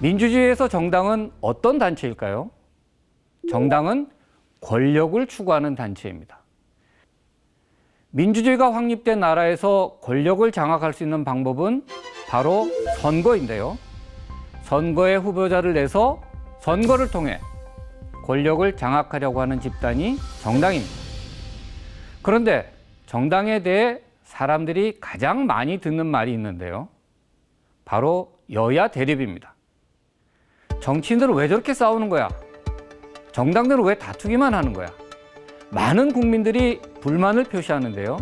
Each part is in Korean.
민주주의에서 정당은 어떤 단체일까요? 정당은 권력을 추구하는 단체입니다. 민주주의가 확립된 나라에서 권력을 장악할 수 있는 방법은 바로 선거인데요. 선거에 후보자를 내서 선거를 통해 권력을 장악하려고 하는 집단이 정당입니다. 그런데 정당에 대해 사람들이 가장 많이 듣는 말이 있는데요. 바로 여야 대립입니다. 정치인들은 왜 저렇게 싸우는 거야? 정당들은 왜 다투기만 하는 거야? 많은 국민들이 불만을 표시하는데요.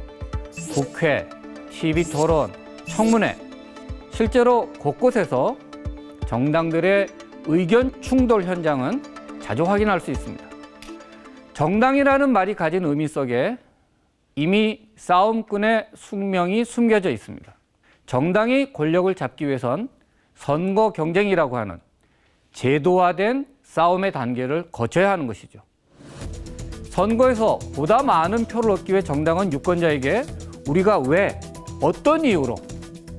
국회, TV 토론, 청문회, 실제로 곳곳에서 정당들의 의견 충돌 현장은 자주 확인할 수 있습니다. 정당이라는 말이 가진 의미 속에 이미 싸움꾼의 숙명이 숨겨져 있습니다. 정당이 권력을 잡기 위해선 선거 경쟁이라고 하는 제도화된 싸움의 단계를 거쳐야 하는 것이죠. 선거에서 보다 많은 표를 얻기 위해 정당은 유권자에게 우리가 왜, 어떤 이유로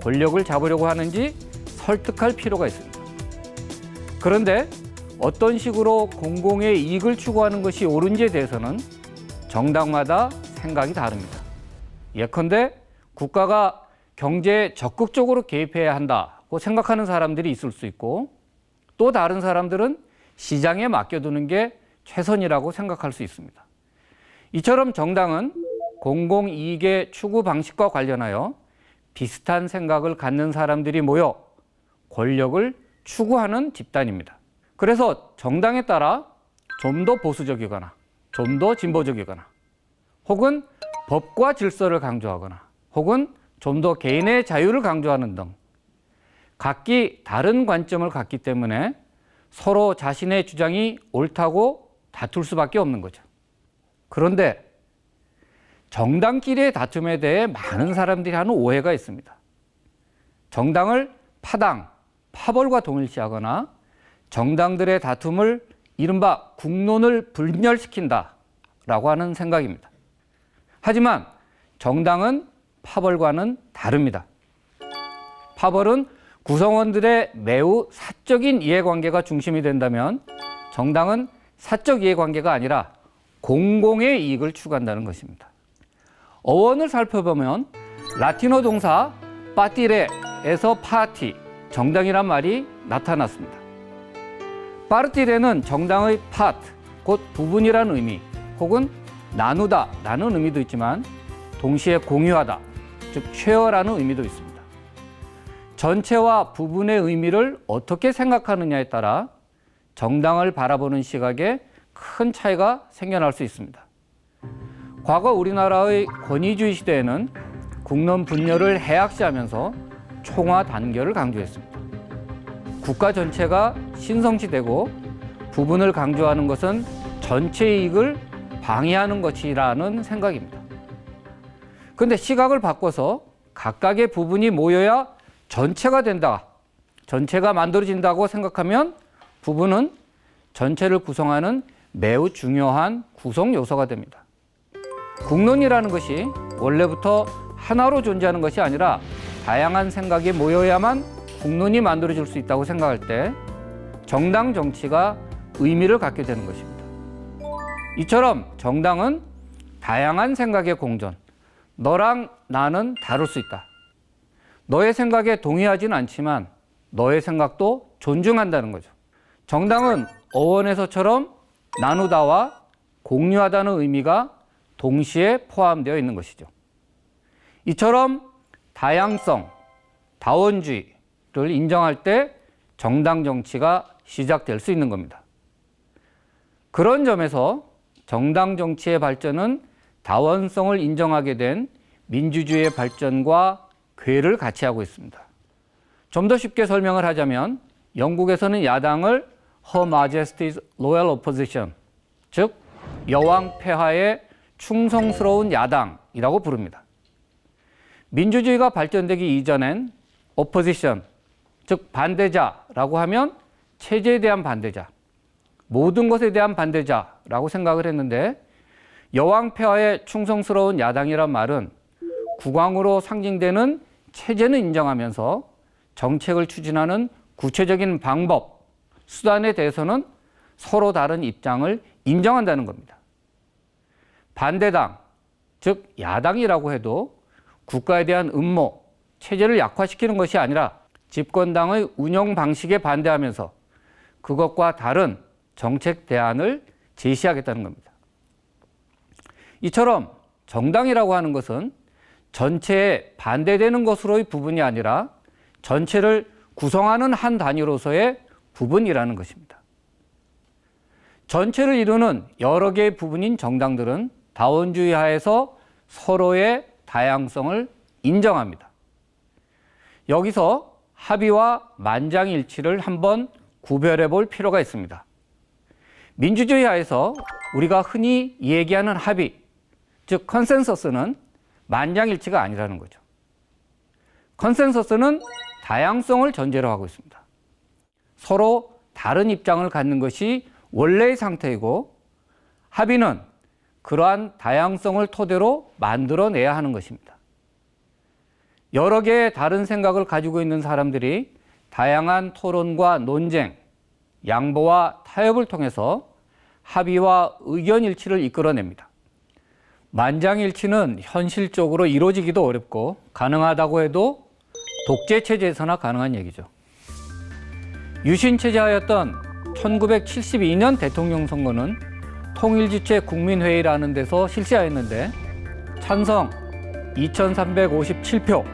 권력을 잡으려고 하는지 설득할 필요가 있습니다. 그런데 어떤 식으로 공공의 이익을 추구하는 것이 옳은지에 대해서는 정당마다 생각이 다릅니다. 예컨대 국가가 경제에 적극적으로 개입해야 한다고 생각하는 사람들이 있을 수 있고, 또 다른 사람들은 시장에 맡겨두는 게 최선이라고 생각할 수 있습니다. 이처럼 정당은 공공이익의 추구 방식과 관련하여 비슷한 생각을 갖는 사람들이 모여 권력을 추구하는 집단입니다. 그래서 정당에 따라 좀 더 보수적이거나 좀 더 진보적이거나 혹은 법과 질서를 강조하거나 혹은 좀 더 개인의 자유를 강조하는 등 각기 다른 관점을 갖기 때문에 서로 자신의 주장이 옳다고 다툴 수밖에 없는 거죠. 그런데 정당끼리의 다툼에 대해 많은 사람들이 하는 오해가 있습니다. 정당을 파당, 파벌과 동일시하거나 정당들의 다툼을 이른바 국론을 분열시킨다라고 하는 생각입니다. 하지만 정당은 파벌과는 다릅니다. 파벌은 구성원들의 매우 사적인 이해관계가 중심이 된다면 정당은 사적 이해관계가 아니라 공공의 이익을 추구한다는 것입니다. 어원을 살펴보면 라틴어 동사 파티레에서 파티, 정당이란 말이 나타났습니다. 파르티레는 정당의 파트, 곧 부분이라는 의미, 혹은 나누다 라는 의미도 있지만 동시에 공유하다, 즉 쉐어라는 의미도 있습니다. 전체와 부분의 의미를 어떻게 생각하느냐에 따라 정당을 바라보는 시각에 큰 차이가 생겨날 수 있습니다. 과거 우리나라의 권위주의 시대에는 국론 분열을 해악시하면서 총화 단결을 강조했습니다. 국가 전체가 신성시되고 부분을 강조하는 것은 전체 이익을 방해하는 것이라는 생각입니다. 그런데 시각을 바꿔서 각각의 부분이 모여야 전체가 된다, 전체가 만들어진다고 생각하면 부분은 전체를 구성하는 매우 중요한 구성 요소가 됩니다. 국론이라는 것이 원래부터 하나로 존재하는 것이 아니라 다양한 생각이 모여야만 국론이 만들어질 수 있다고 생각할 때 정당 정치가 의미를 갖게 되는 것입니다. 이처럼 정당은 다양한 생각의 공존, 너랑 나는 다를 수 있다. 너의 생각에 동의하지는 않지만 너의 생각도 존중한다는 거죠. 정당은 어원에서처럼 나누다와 공유하다는 의미가 동시에 포함되어 있는 것이죠. 이처럼 다양성, 다원주의를 인정할 때 정당 정치가 시작될 수 있는 겁니다. 그런 점에서 정당 정치의 발전은 다원성을 인정하게 된 민주주의의 발전과 궤를 같이 하고 있습니다. 좀 더 쉽게 설명을 하자면 영국에서는 야당을 Her Majesty's Loyal Opposition, 즉 여왕 폐하의 충성스러운 야당이라고 부릅니다. 민주주의가 발전되기 이전엔 Opposition, 즉 반대자라고 하면 체제에 대한 반대자, 모든 것에 대한 반대자라고 생각을 했는데 여왕 폐하의 충성스러운 야당이란 말은 국왕으로 상징되는 체제는 인정하면서 정책을 추진하는 구체적인 방법, 수단에 대해서는 서로 다른 입장을 인정한다는 겁니다. 반대당, 즉 야당이라고 해도 국가에 대한 음모, 체제를 약화시키는 것이 아니라 집권당의 운영 방식에 반대하면서 그것과 다른 정책 대안을 제시하겠다는 겁니다. 이처럼 정당이라고 하는 것은 전체에 반대되는 것으로의 부분이 아니라 전체를 구성하는 한 단위로서의 부분이라는 것입니다. 전체를 이루는 여러 개의 부분인 정당들은 다원주의 하에서 서로의 다양성을 인정합니다. 여기서 합의와 만장일치를 한번 구별해 볼 필요가 있습니다. 민주주의 하에서 우리가 흔히 얘기하는 합의, 즉 컨센서스는 만장일치가 아니라는 거죠. 컨센서스는 다양성을 전제로 하고 있습니다. 서로 다른 입장을 갖는 것이 원래의 상태이고 합의는 그러한 다양성을 토대로 만들어내야 하는 것입니다. 여러 개의 다른 생각을 가지고 있는 사람들이 다양한 토론과 논쟁, 양보와 타협을 통해서 합의와 의견 일치를 이끌어냅니다. 만장일치는 현실적으로 이루어지기도 어렵고 가능하다고 해도 독재 체제에서나 가능한 얘기죠. 유신 체제하였던 1972년 대통령 선거는 통일주체 국민회의라는 데서 실시하였는데 찬성 2357표,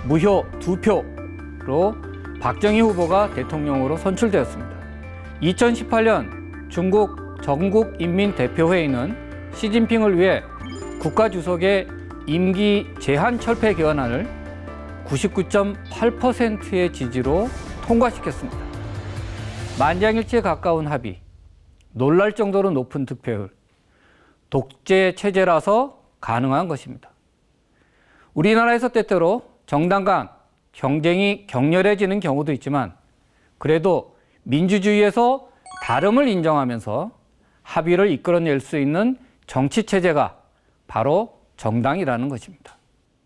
무효 2표로 박정희 후보가 대통령으로 선출되었습니다. 2018년 중국 전국인민대표회의는 시진핑을 위해 국가주석의 임기 제한 철폐 개헌안을 99.8%의 지지로 통과시켰습니다. 만장일치에 가까운 합의, 놀랄 정도로 높은 득표율, 독재 체제라서 가능한 것입니다. 우리나라에서 때때로 정당 간 경쟁이 격렬해지는 경우도 있지만 그래도 민주주의에서 다름을 인정하면서 합의를 이끌어낼 수 있는 정치 체제가 바로 정당이라는 것입니다.